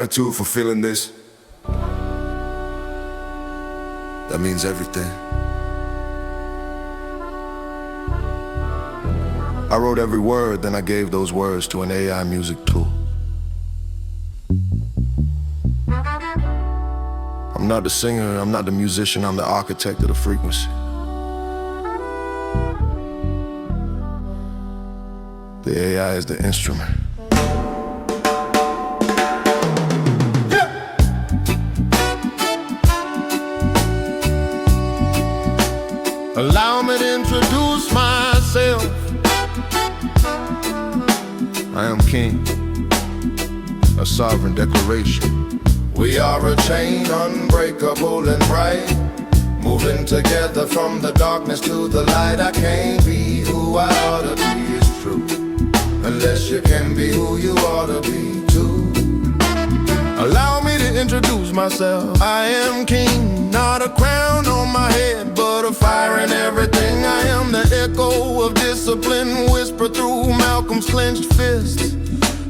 Gratitude for feeling this. That means everything. I wrote every word, then I gave those words to an AI music tool. I'm not the singer, I'm not the musician, I'm the architect of the frequency. The AI is the instrument. Allow me to introduce myself. I am king, a sovereign declaration. We are a chain, unbreakable and bright, moving together from the darkness to the light. I can't be who I ought to be, it's true, unless you can be who you ought to be too. Allow me to introduce myself. I am king, not a crown on my head, but a fire in everything. I am the echo of discipline, whispered through Malcolm's clenched fist.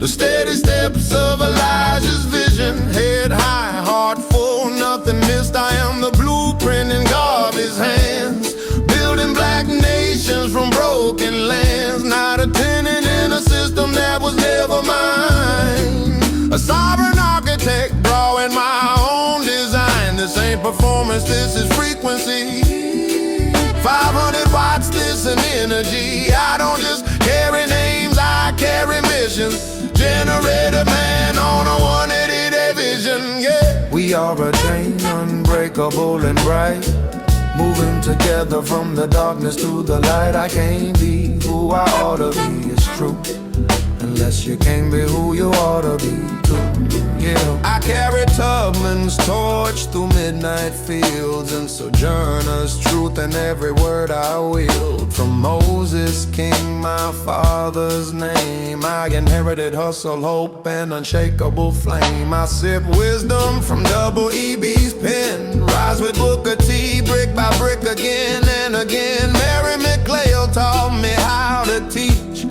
The steady steps of Elijah's vision, head high, heart full, nothing missed. I am the blueprint in God's hands, building black nations from broken lands. Not a tenant in a system that was never mine. A sovereign architect drawing my own design. This ain't performance, this is frequency. 500 watts, this an energy. I don't just carry names, I carry missions. Generator man on a 180-day vision, yeah. We are a chain, unbreakable and bright, moving together from the darkness to the light. I can't be who I ought to be, it's true, unless you can't be who you ought to be too, yeah. I carry Tubman's torch through midnight fields and Sojourner's truth in every word I wield. From Moses, King, my father's name, I inherited hustle, hope, and unshakable flame. I sip wisdom from Double EB's pen, rise with Booker T, brick by brick again and again. Mary McLeod taught me how to teach,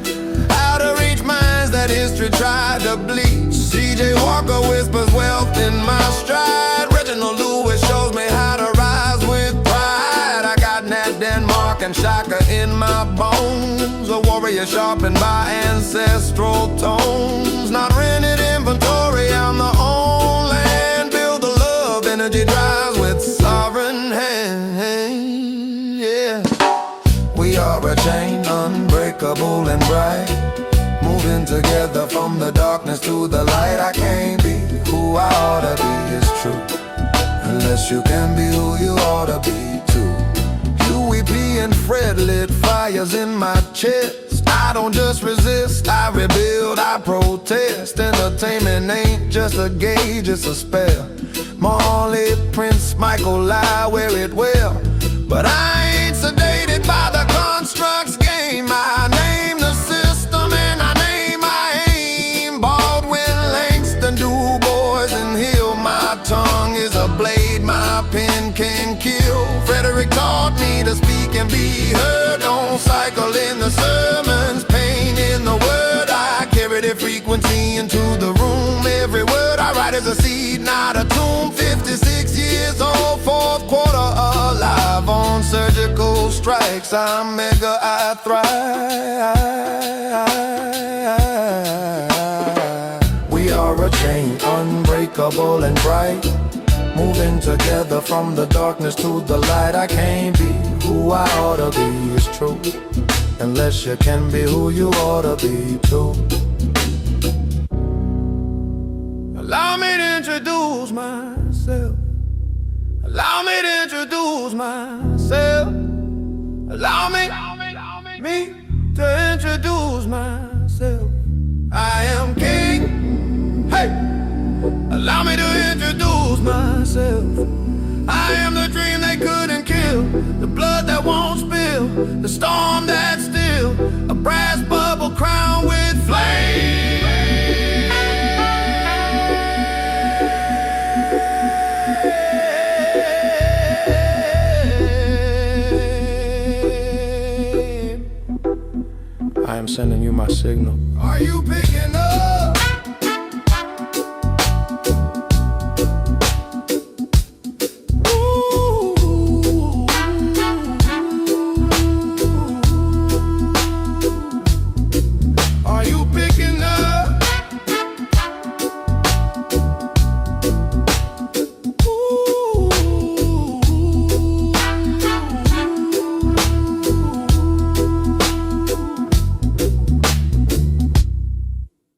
how to reach minds that history tried to bleach. C.J. Walker whispers wealth in my stride. Reginald Lewis shows me how to rise with pride. I got Nat Denmark and Shaka in my bones, a warrior sharpened by ancestral tones. Not rented inventory, I'm the own land. Build the love, energy drives with sovereign hand, yeah. We are a chain, unbreakable and bright, moving together from the darkness to the light. I can't be who I ought to be, it's true, unless you can be who you ought to be too. UEP and Fred lit fires in my chest. I don't just resist, I rebuild, I protest. Entertainment ain't just a gauge, it's a spell. Marley, Prince, Michael, lie, wear it well, but I ain't sedated by the constructs game. I name the system and I name my aim. Baldwin, Langston, Du Bois, and Hill. My tongue is a blade, my pen can kill. Frederick taught me to speak and be heard. Don't cycle in the sermons, pain in the word. I carry the frequency into the room. Every word I write is a seed, not a tomb. 56 years old, fourth quarter alive on surgical strikes. I'm mega, I thrive. We are a chain, unbreakable and bright, moving together from the darkness to the light. I can't be who I ought to be, it's true, unless you can be who you ought to be too. Allow me to introduce myself. Allow me to introduce myself. Allow me to introduce myself. I am king. Hey! Allow me to introduce myself. I am the dream they couldn't kill, the blood that won't spill, the storm that's still, a brass bubble crowned with flame. I am sending you my signal. Are you picking